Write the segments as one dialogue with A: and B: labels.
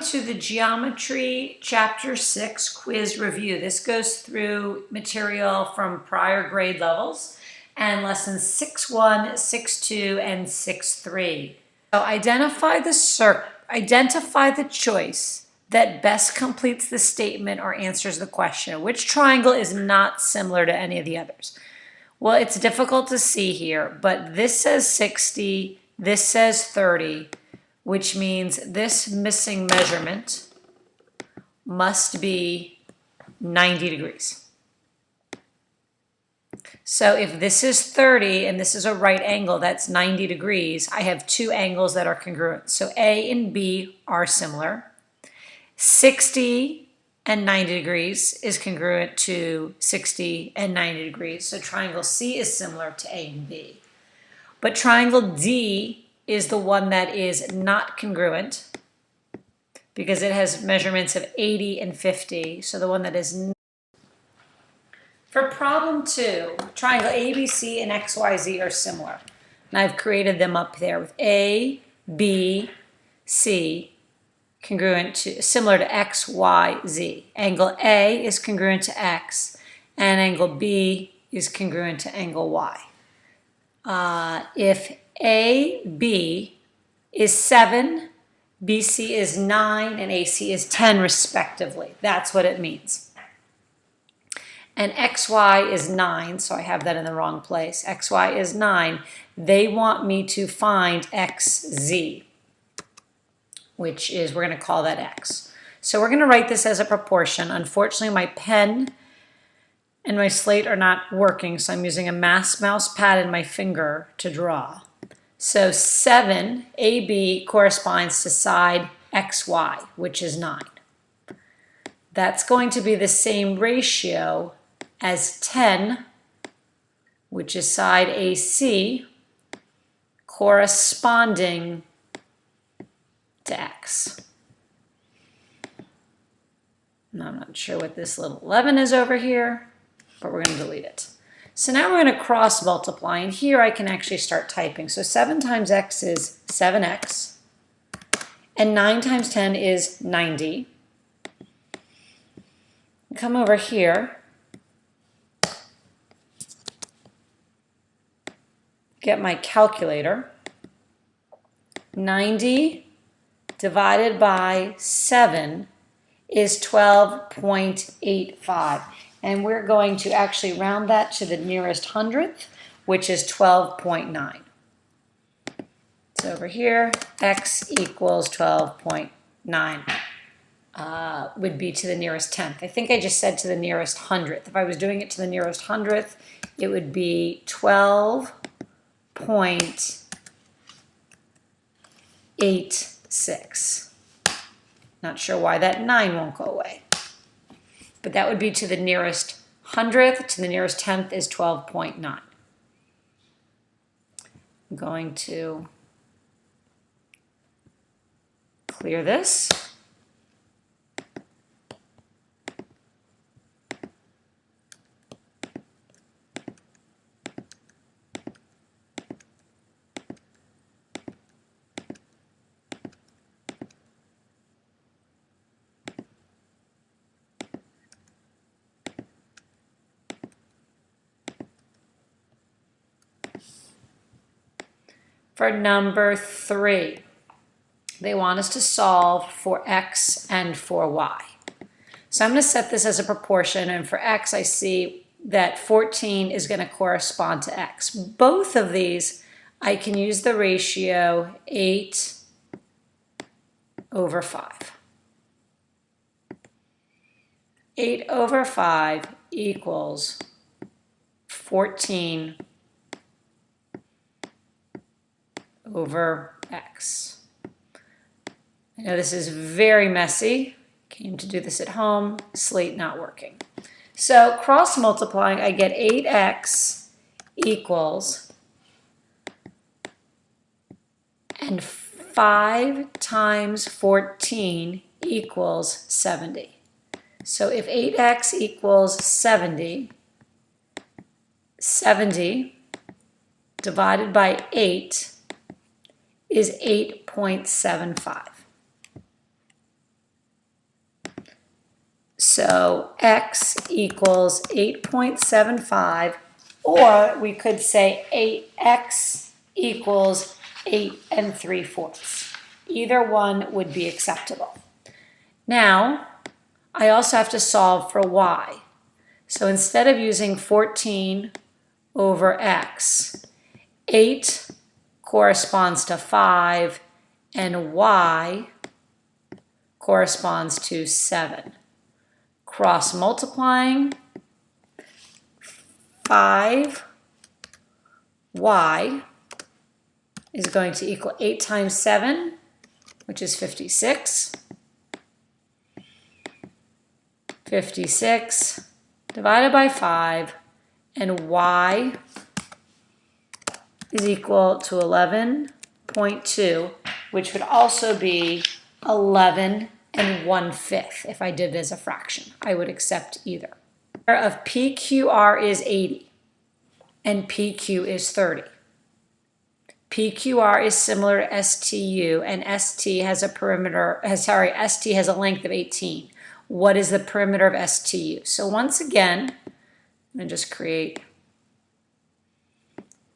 A: to the Geometry Chapter 6 quiz review. This goes through material from prior grade levels and lessons 6.1, 6.2, and 6.3. So identify the choice that best completes the statement or answers the question. Which triangle is not similar to any of the others? Well, it's difficult to see here, but this says 60, this says 30, which means this missing measurement must be 90 degrees. So if this is 30 and this is a right angle, that's 90 degrees. I have two angles that are congruent. So A and B are similar. 60 and 90 degrees is congruent to 60 and 90 degrees. So triangle C is similar to A and B. But triangle D is the one that is not congruent because it has measurements of 80 and 50. So the one that is not. For problem 2, triangle ABC and XYZ are similar. And I've created them up there with A, B, C congruent to, similar to X, Y, Z. Angle A is congruent to X, and angle B is congruent to angle Y. If AB is 7, BC is 9, and AC is 10 respectively. That's what it means. And XY is 9, so I have that in the wrong place. XY is 9. They want me to find XZ, which is, we're going to call that X. So we're going to write this as a proportion. Unfortunately, my pen and my slate are not working, so I'm using a mouse pad and my finger to draw. So 7, AB, corresponds to side XY, which is 9. That's going to be the same ratio as 10, which is side AC, corresponding to X. Now I'm not sure what this little 11 is over here, but we're going to delete it. So now we're going to cross multiply, and here I can actually start typing. So 7 times X is 7X, and 9 times 10 is 90. Come over here, get my calculator. 90 divided by 7 is 12.85. And we're going to actually round that to the nearest hundredth, which is 12.9. So over here, X equals 12.9 would be to the nearest tenth. I think I just said to the nearest hundredth. If I was doing it to the nearest hundredth, it would be 12.86. Not sure why that 9 won't go away. But that would be to the nearest hundredth. To the nearest tenth is 12.9. I'm going to clear this. For number 3, they want us to solve for X and for Y. So I'm going to set this as a proportion, and for X I see that 14 is going to correspond to X. Both of these I can use the ratio 8/5. 8/5 equals 14 over X. I know this is very messy. Came to do this at home, slate not working. So cross multiplying, I get 8X equals, and 5 times 14 equals 70. So if 8X equals 70, 70 divided by 8 is 8.75. So x equals 8.75, or we could say 8x equals 8 3/4. Either one would be acceptable. Now, I also have to solve for y. So instead of using 14 over x, 8 corresponds to 5, and y corresponds to 7. Cross multiplying, 5y is going to equal 8 times 7, which is 56. 56 divided by 5, and y is equal to 11.2, which would also be 11 1/5 if I did it as a fraction. I would accept either. Of PQR is 80 and PQ is 30. PQR is similar to STU, and ST has a length of 18. What is the perimeter of STU? So once again, I'm going to just create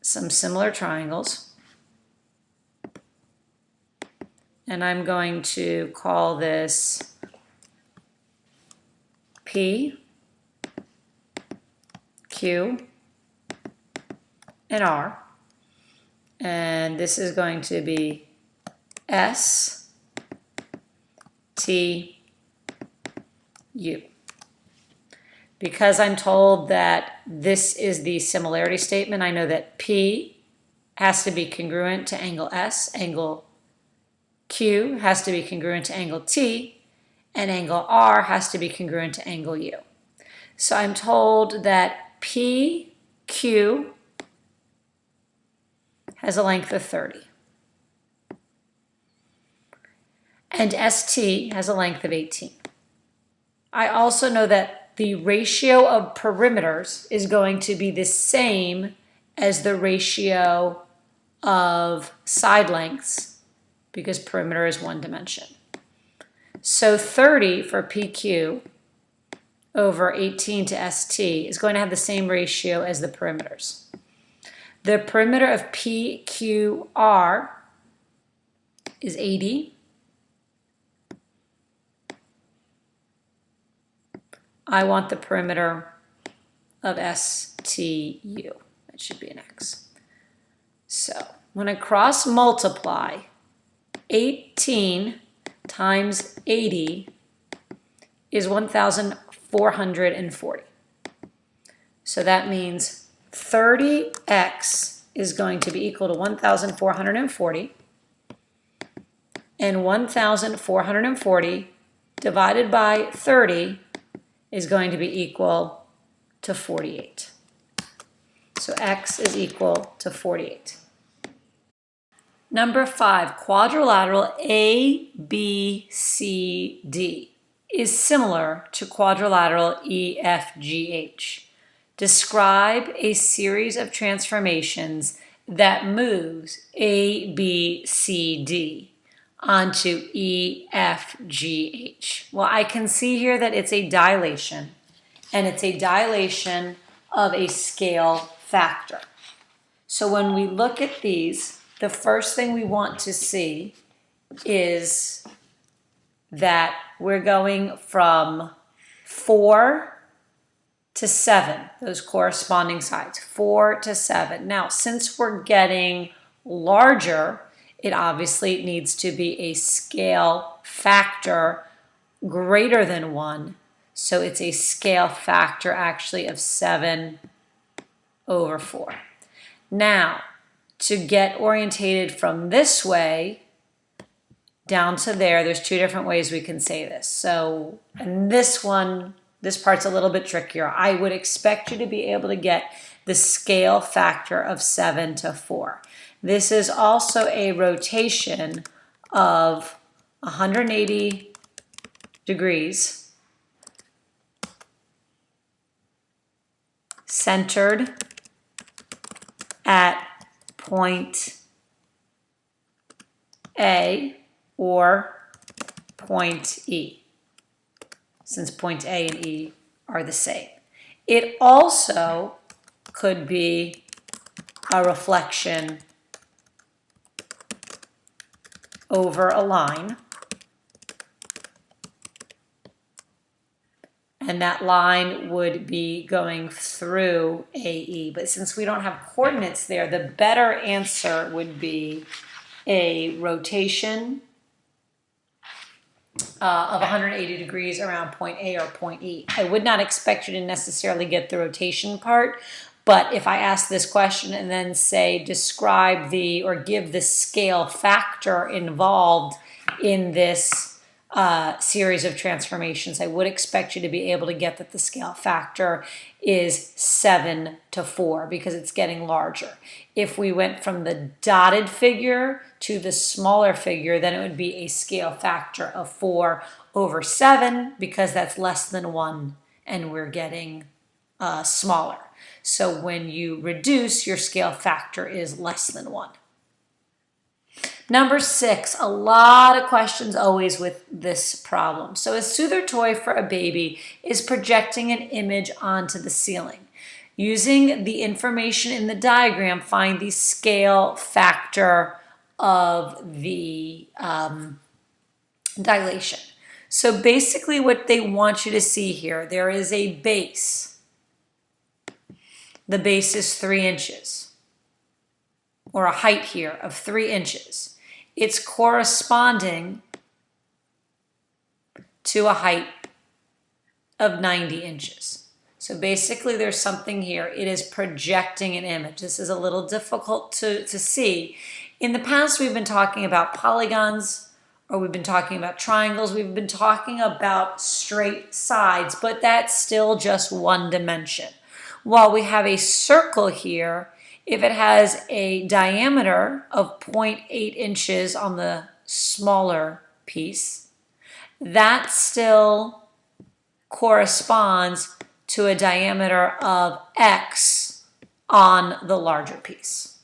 A: some similar triangles. And I'm going to call this P, Q, and R. And this is going to be S, T, U. Because I'm told that this is the similarity statement, I know that P has to be congruent to angle S, angle Q has to be congruent to angle T, and angle R has to be congruent to angle U. So I'm told that PQ has a length of 30. And ST has a length of 18. I also know that the ratio of perimeters is going to be the same as the ratio of side lengths, because perimeter is one dimension. So 30 for PQ over 18 to ST is going to have the same ratio as the perimeters. The perimeter of PQR is 80. I want the perimeter of STU. That should be an X. So when I cross multiply, 18 times 80 is 1,440. So that means 30x is going to be equal to 1,440. And 1,440 divided by 30 is going to be equal to 48. So x is equal to 48. Number 5, quadrilateral ABCD is similar to quadrilateral EFGH. Describe a series of transformations that moves ABCD onto EFGH. Well, I can see here that it's a dilation, and it's a dilation of a scale factor. So when we look at these, the first thing we want to see is that we're going from 4 to 7, those corresponding sides, 4 to 7. Now, since we're getting larger, it obviously needs to be a scale factor greater than 1. So it's a scale factor actually of 7 over 4. Now, to get orientated from this way down to there, there's two different ways we can say this. So, and this part's a little bit trickier. I would expect you to be able to get the scale factor of 7 to 4. This is also a rotation of 180 degrees, centered at point A or point E. since point A and E are the same. It also could be a reflection over a line, and that line would be going through AE. But since we don't have coordinates there, the better answer would be a rotation of 180 degrees around point A or point E. I would not expect you to necessarily get the rotation part, but if I ask this question and then say describe the or give the scale factor involved in this series of transformations, I would expect you to be able to get that the scale factor is 7 to 4 because it's getting larger. If we went from the dotted figure to the smaller figure, then it would be a scale factor of 4 over 7 because that's less than 1 and we're getting smaller. So when you reduce, your scale factor is less than 1. Number 6, a lot of questions always with this problem. So a soother toy for a baby is projecting an image onto the ceiling. Using the information in the diagram, find the scale factor of the dilation. So basically what they want you to see here, there is a base. The base is 3 inches, or a height here of 3 inches. It's corresponding to a height of 90 inches. So basically there's something here. It is projecting an image. This is a little difficult to see. In the past, we've been talking about polygons, or we've been talking about triangles. We've been talking about straight sides, but that's still just one dimension. While we have a circle here, if it has a diameter of 0.8 inches on the smaller piece, that still corresponds to a diameter of X on the larger piece.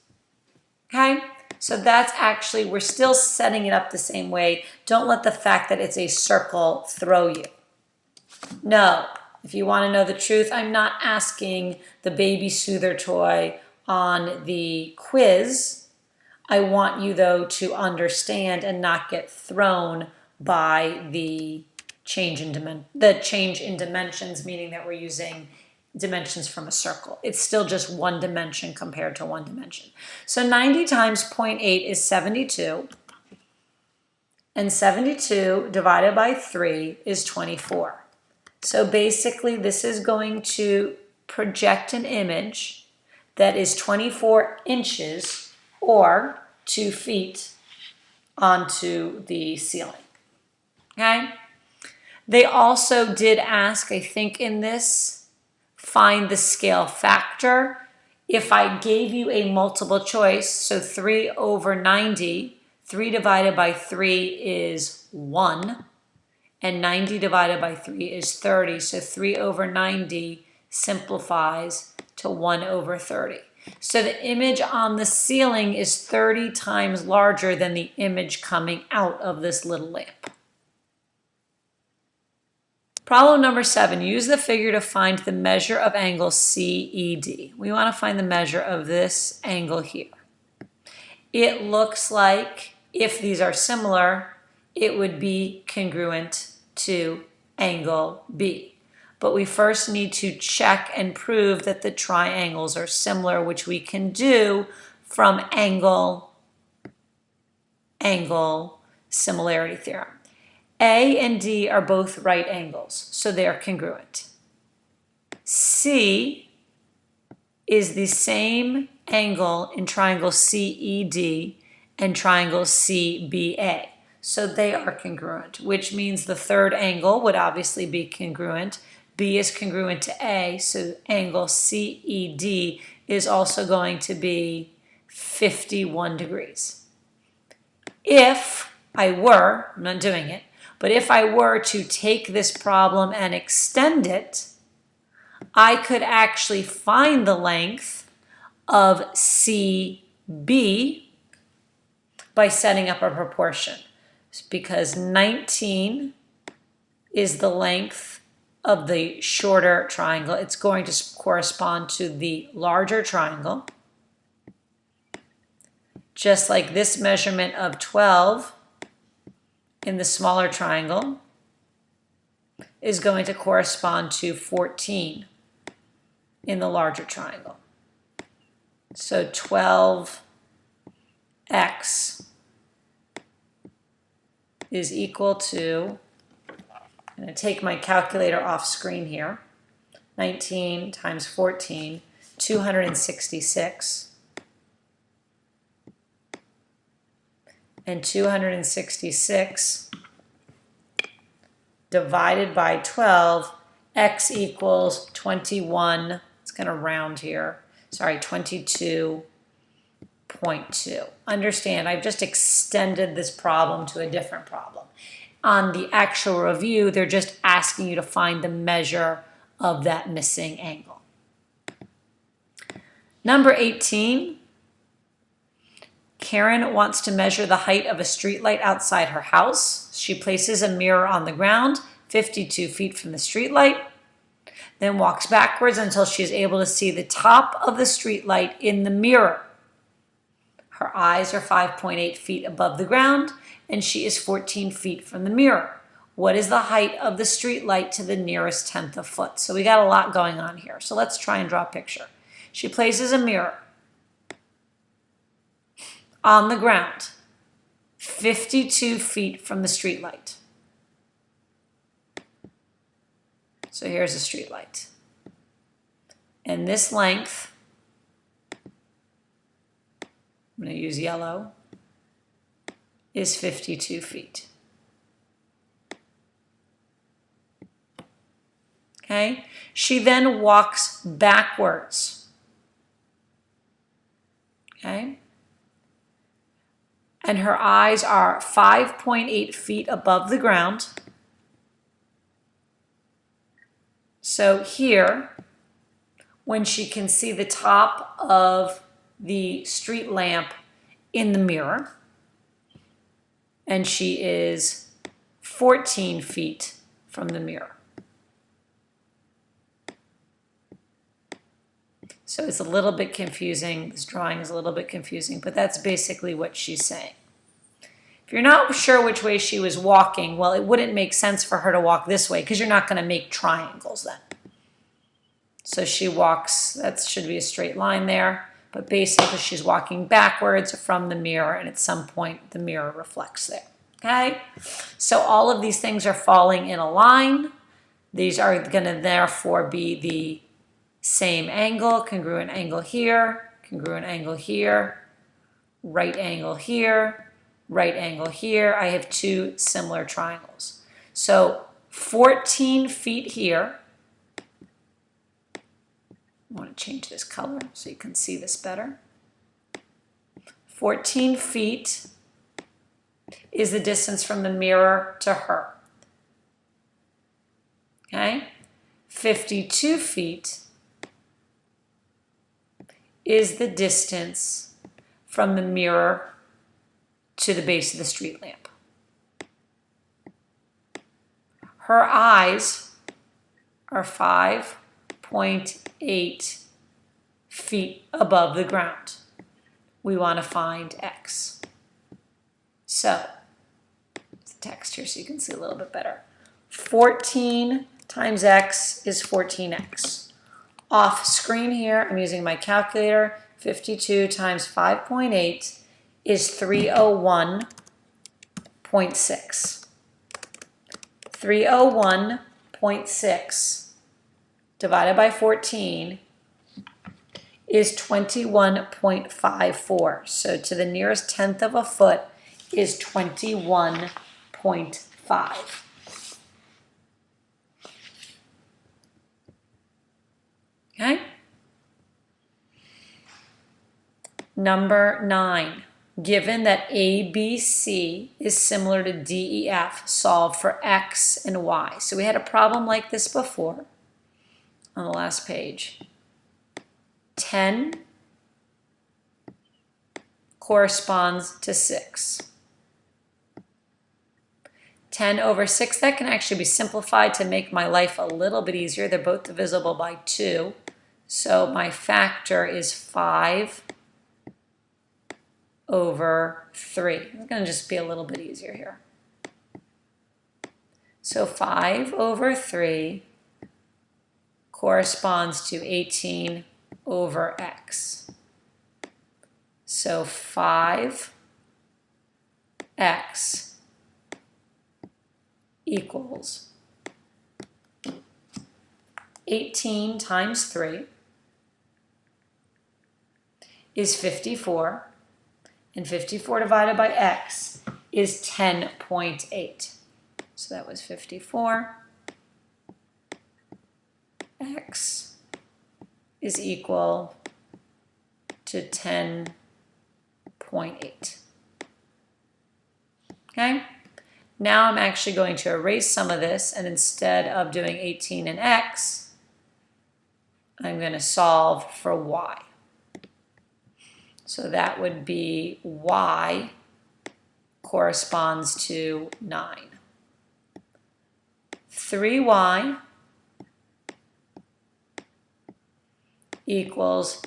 A: Okay? So that's actually, we're still setting it up the same way. Don't let the fact that it's a circle throw you. No, if you want to know the truth, I'm not asking the baby soother toy on the quiz. I want you, though, to understand and not get thrown by the change in dimensions, meaning that we're using dimensions from a circle. It's still just one dimension compared to one dimension. So 90 times 0.8 is 72, and 72 divided by 3 is 24. So basically, this is going to project an image that is 24 inches or 2 feet onto the ceiling. Okay? They also did ask, I think in this, find the scale factor. If I gave you a multiple choice, so 3 over 90, 3 divided by 3 is 1, and 90 divided by 3 is 30. So 3 over 90 simplifies to 1 over 30. So the image on the ceiling is 30 times larger than the image coming out of this little lamp. Problem number 7, use the figure to find the measure of angle CED. We want to find the measure of this angle here. It looks like, if these are similar, it would be congruent to angle B. But we first need to check and prove that the triangles are similar, which we can do from angle similarity theorem. A and D are both right angles, so they are congruent. C is the same angle in triangle CED and triangle CBA. So they are congruent, which means the third angle would obviously be congruent. B is congruent to A, so angle CED is also going to be 51 degrees. If I were, I'm not doing it, but if I were to take this problem and extend it, I could actually find the length of CB by setting up a proportion. Because 19 is the length of the shorter triangle. It's going to correspond to the larger triangle. Just like this measurement of 12 in the smaller triangle is going to correspond to 14 in the larger triangle. So 12x is equal to, I'm going to take my calculator off screen here, 19 times 14, 266. And 266 divided by 12, x equals 21, it's going to round here, sorry, 22.2. Understand, I've just extended this problem to a different problem. On the actual review, they're just asking you to find the measure of that missing angle. Number 18. Karen wants to measure the height of a streetlight outside her house. She places a mirror on the ground, 52 feet from the streetlight, then walks backwards until she is able to see the top of the streetlight in the mirror. Her eyes are 5.8 feet above the ground, and she is 14 feet from the mirror. What is the height of the streetlight to the nearest tenth of foot? So we got a lot going on here. So let's try and draw a picture. She places a mirror on the ground, 52 feet from the streetlight. So here's a streetlight. And this length, I'm going to use yellow, is 52 feet. Okay? She then walks backwards. Okay? And her eyes are 5.8 feet above the ground. So here, when she can see the top of the street lamp in the mirror, and she is 14 feet from the mirror. So it's a little bit confusing. This drawing is a little bit confusing, but that's basically what she's saying. If you're not sure which way she was walking, well, it wouldn't make sense for her to walk this way because you're not going to make triangles then. So she walks, that should be a straight line there, but basically she's walking backwards from the mirror, and at some point the mirror reflects there. Okay? So all of these things are falling in a line. These are going to therefore be the same angle, congruent angle here, congruent angle here, right angle here, right angle here. I have two similar triangles. So 14 feet here. I want to change this color so you can see this better. 14 feet is the distance from the mirror to her. Okay? 52 feet is the distance from the mirror to the base of the street lamp. Her eyes are 5.8 feet above the ground. We want to find x. So, it's text here so you can see a little bit better. 14 times x is 14x. Off screen here, I'm using my calculator. 52 times 5.8 is 301.6. 301.6 divided by 14 is 21.54. So to the nearest tenth of a foot is 21.5. Okay? Number 9. Given that ABC is similar to DEF, solve for X and Y. So we had a problem like this before on the last page. 10 corresponds to 6. 10 over 6, that can actually be simplified to make my life a little bit easier. They're both divisible by 2. So my factor is 5 over 3. It's going to just be a little bit easier here. So 5 over 3 corresponds to 18 over x. So 5x equals 18 times 3 is 54, and 54 divided by x is 10.8. So that was 54. X is equal to 10.8. Okay? Now I'm actually going to erase some of this, and instead of doing 18 and x, I'm going to solve for y. So that would be y corresponds to 9. 3y equals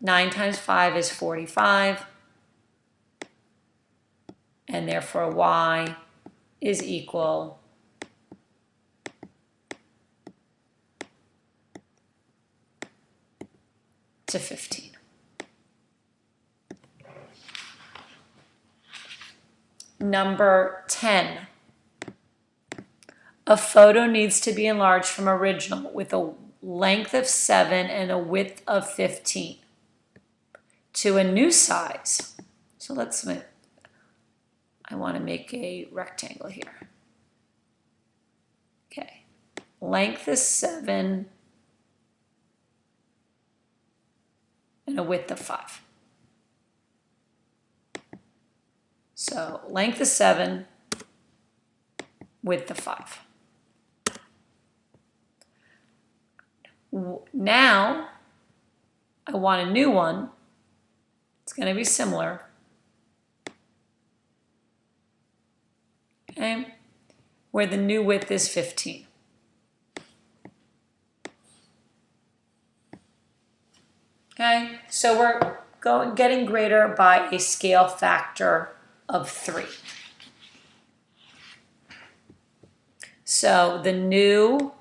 A: 9 times 5 is 45, and therefore y is equal to 15. Number 10. A photo needs to be enlarged from original with a length of 7 and a width of 15 to a new size. So I want to make a rectangle here. Okay, length is 7 and a width of 5. So length is 7, width of 5. Now I want a new one. It's going to be similar. Okay, where the new width is 15. Okay, so we're getting greater by a scale factor of 3. So the new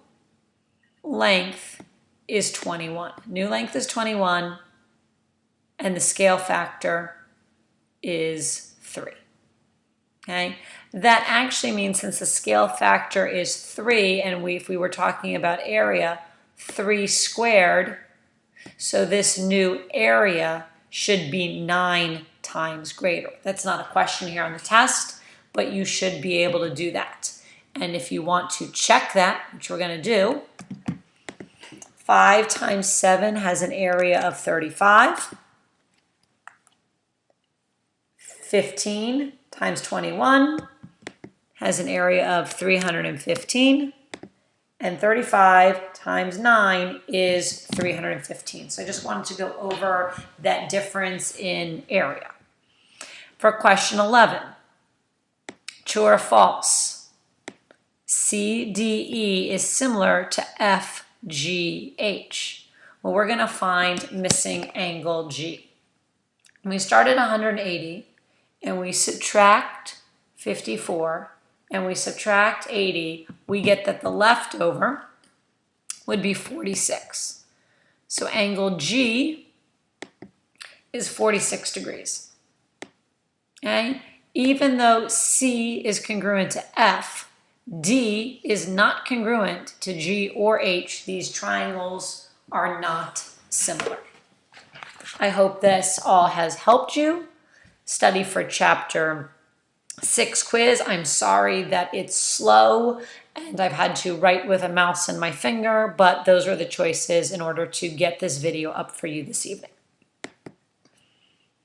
A: length is 21. New length is 21, and the scale factor is 3. Okay, that actually means since the scale factor is 3, and if we were talking about area, 3 squared, so this new area should be 9 times greater. That's not a question here on the test, but you should be able to do that. And if you want to check that, which we're going to do, 5 times 7 has an area of 35. 15 times 21 has an area of 315. And 35 times 9 is 315. So I just wanted to go over that difference in area. For question 11, true or false? CDE is similar to FGH. Well, we're going to find missing angle G. When we start at 180 and we subtract 54 and we subtract 80, we get that the leftover would be 46. So angle G is 46 degrees. Okay? Even though C is congruent to F, D is not congruent to G or H. These triangles are not similar. I hope this all has helped you. Study for chapter 6 quiz. I'm sorry that it's slow and I've had to write with a mouse and my finger, but those are the choices in order to get this video up for you this evening.